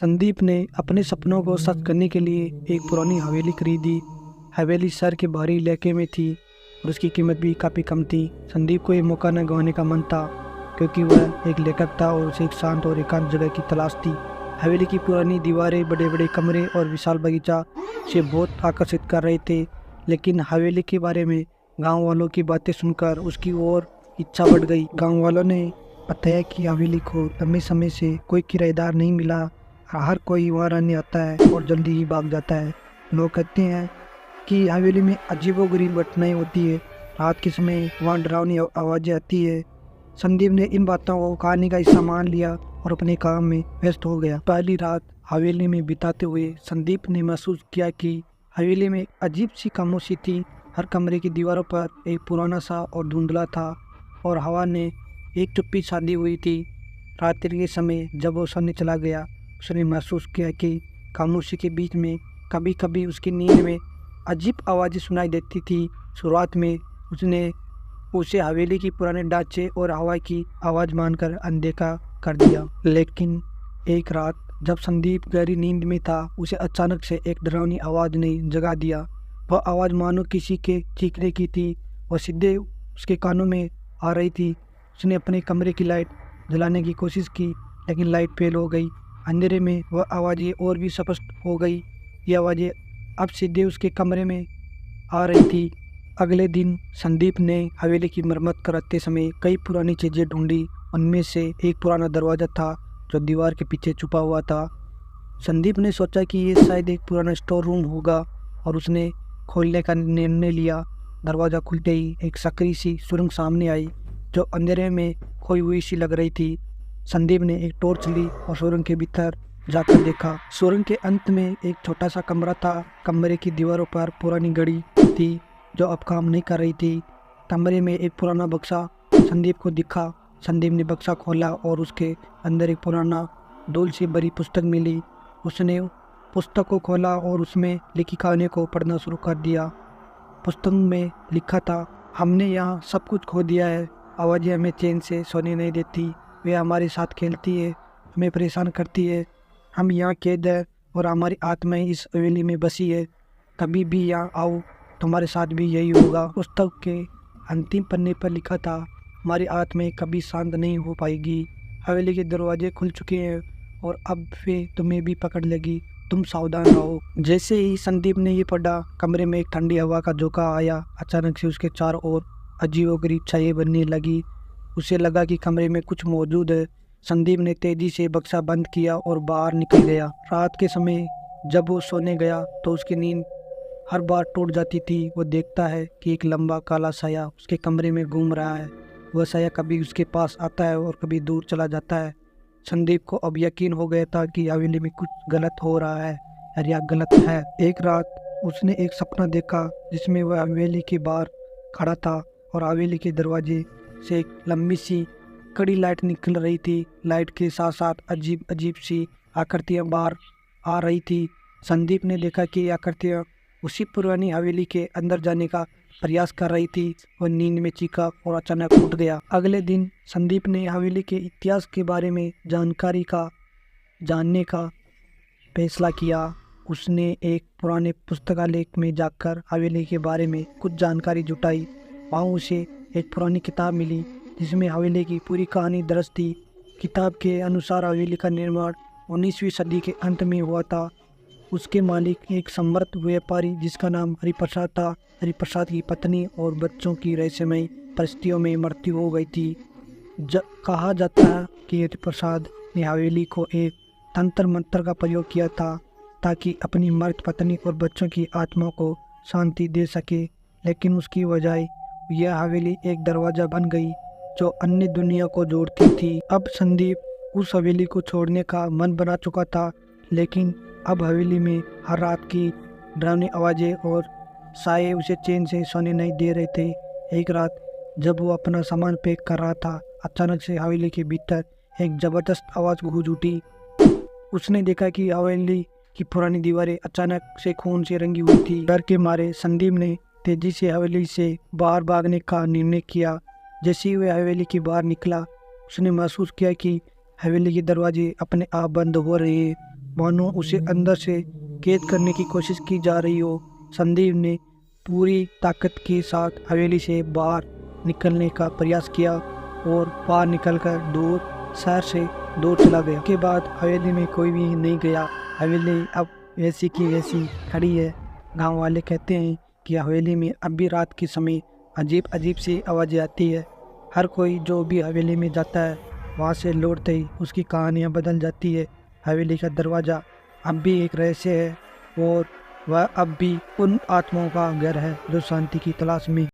संदीप ने अपने सपनों को सच करने के लिए एक पुरानी हवेली खरीदी। हवेली शहर के बाहरी इलाके में थी और उसकी कीमत भी काफ़ी कम थी। संदीप को ये मौका न गंवाने का मन था, क्योंकि वह एक लेखक था और उसे एक शांत और एकांत जगह की तलाश थी। हवेली की पुरानी दीवारें, बड़े बड़े कमरे और विशाल बगीचा उसे बहुत आकर्षित कर रहे थे, लेकिन हवेली के बारे में गांव वालों की बातें सुनकर उसकी और इच्छा बढ़ गई। गांव वालों ने बताया कि हवेली को लंबे समय से कोई किराएदार नहीं मिला। हर कोई वहाँ रहने आता है और जल्दी ही भाग जाता है। लोग कहते हैं कि हवेली में अजीबोगरीब घटनाएं होती है। रात के समय वहाँ डरावनी आवाज़ें आती है। संदीप ने इन बातों को कहानी का हिस्सा मान लिया और अपने काम में व्यस्त हो गया। पहली रात हवेली में बिताते हुए संदीप ने महसूस किया कि हवेली में अजीब सी खामोशी थी। हर कमरे की दीवारों पर एक पुराना सा और धुंधला था और हवा ने एक चुप्पी छाई हुई थी। रात्रि के समय जब वो सोने चला गया, उसने महसूस किया कि खामोशी के बीच में कभी कभी उसकी नींद में अजीब आवाज़ें सुनाई देती थी। शुरुआत में उसने उसे हवेली की पुराने ढांचे और हवा की आवाज़ मानकर अनदेखा कर दिया, लेकिन एक रात जब संदीप गहरी नींद में था, उसे अचानक से एक डरावनी आवाज़ ने जगा दिया। वह आवाज़ मानो किसी के चीखने की थी। वह सीधे उसके कानों में आ रही थी। उसने अपने कमरे की लाइट जलाने की कोशिश की, लेकिन लाइट फेल हो गई। अंधेरे में वह आवाज़ें और भी स्पष्ट हो गई। ये आवाज़ें अब सीधे उसके कमरे में आ रही थी। अगले दिन संदीप ने हवेली की मरम्मत कराते समय कई पुरानी चीज़ें ढूंढी। उनमें से एक पुराना दरवाज़ा था जो दीवार के पीछे छुपा हुआ था। संदीप ने सोचा कि ये शायद एक पुराना स्टोर रूम होगा और उसने खोलने का निर्णय लिया। दरवाज़ा खुलते ही एक सकरी सी सुरंग सामने आई जो अंधेरे में खोई हुई सी लग रही थी। संदीप ने एक टॉर्च ली और सुरंग के भीतर जाकर देखा। सुरंग के अंत में एक छोटा सा कमरा था। कमरे की दीवारों पर पुरानी घड़ी थी जो अब काम नहीं कर रही थी। कमरे में एक पुराना बक्सा संदीप को दिखा। संदीप ने बक्सा खोला और उसके अंदर एक पुराना धूल से भरी पुस्तक मिली। उसने पुस्तक को खोला और उसमें लिखी कहानी को पढ़ना शुरू कर दिया। पुस्तक में लिखा था, हमने यहाँ सब कुछ खो दिया है। आवाज़ें हमें चैन से सोने नहीं देती। वे हमारे साथ खेलती है, हमें परेशान करती है। हम यहाँ कैद है और हमारी आत्माएं इस हवेली में बसी है। कभी भी यहाँ आओ, तुम्हारे साथ भी यही होगा। पुस्तक के अंतिम पन्ने पर लिखा था, हमारी आत्माएं कभी शांत नहीं हो पाएगी। हवेली के दरवाजे खुल चुके हैं और अब वे तुम्हें भी पकड़ लेगी। तुम सावधान रहो। जैसे ही संदीप ने ये पढ़ा, कमरे में एक ठंडी हवा का झोंका आया। अचानक से उसके चारों ओर अजीबोगरीब छाया बनने लगी। उसे लगा कि कमरे में कुछ मौजूद है। संदीप ने तेजी से बक्सा बंद किया और बाहर निकल गया। रात के समय जब वो सोने गया तो उसकी नींद हर बार टूट जाती थी। वो देखता है कि एक लंबा काला साया उसके कमरे में घूम रहा है। वह साया कभी उसके पास आता है और कभी दूर चला जाता है। संदीप को अब यकीन हो गया था कि हवेली में कुछ गलत हो रहा है और यह गलत है। एक रात उसने एक सपना देखा जिसमें वह हवेली के बाहर खड़ा था और हवेली के दरवाजे से एक लंबी सी कड़ी लाइट निकल रही थी। लाइट के साथ साथ अजीब अजीब सी आकृतियाँ बाहर आ रही थी। संदीप ने देखा कि ये आकृतियाँ उसी पुरानी हवेली के अंदर जाने का प्रयास कर रही थी। वह नींद में चीखा और अचानक उठ गया। अगले दिन संदीप ने हवेली के इतिहास के बारे में जानने का फैसला किया। उसने एक पुराने पुस्तकालय में जाकर हवेली के बारे में कुछ जानकारी जुटाई। वहाँ उसे एक पुरानी किताब मिली जिसमें हवेली की पूरी कहानी दर्ज थी। किताब के अनुसार हवेली का निर्माण 19वीं सदी के अंत में हुआ था। उसके मालिक एक समृद्ध व्यापारी जिसका नाम हरिप्रसाद था। हरिप्रसाद की पत्नी और बच्चों की रहस्यमय परिस्थितियों में मृत्यु हो गई थी। कहा जाता है कि हरिप्रसाद ने हवेली को एक तंत्र मंत्र का प्रयोग किया था ताकि अपनी मृत पत्नी और बच्चों की आत्मा को शांति दे सके, लेकिन उसकी वजह यह हवेली एक दरवाज़ा बन गई जो अन्य दुनिया को जोड़ती थी। अब संदीप उस हवेली को छोड़ने का मन बना चुका था, लेकिन अब हवेली में हर रात की डरावनी आवाज़ें और साए उसे चैन से सोने नहीं दे रहे थे। एक रात जब वो अपना सामान पैक कर रहा था, अचानक से हवेली के भीतर एक ज़बरदस्त आवाज़ गूंज उठी। उसने देखा कि हवेली की पुरानी दीवारें अचानक से खून से रंगी हुई थी। डर के मारे संदीप ने तेजी से हवेली से बाहर भागने का निर्णय किया। जैसे ही वह हवेली के बाहर निकला, उसने महसूस किया कि हवेली के दरवाजे अपने आप बंद हो रहे हैं, मानो उसे अंदर से कैद करने की कोशिश की जा रही हो। संदीप ने पूरी ताकत के साथ हवेली से बाहर निकलने का प्रयास किया और बाहर निकलकर दूर शहर से दूर चला गया। के बाद हवेली में कोई भी नहीं गया। हवेली अब वैसी की वैसी खड़ी है। गांव वाले कहते हैं कि हवेली में अब भी रात के समय अजीब अजीब सी आवाज़ें आती है। हर कोई जो भी हवेली में जाता है वहाँ से लौटते ही उसकी कहानियाँ बदल जाती है। हवेली का दरवाज़ा अब भी एक रहस्य है और वह अब भी उन आत्माओं का घर है जो शांति की तलाश में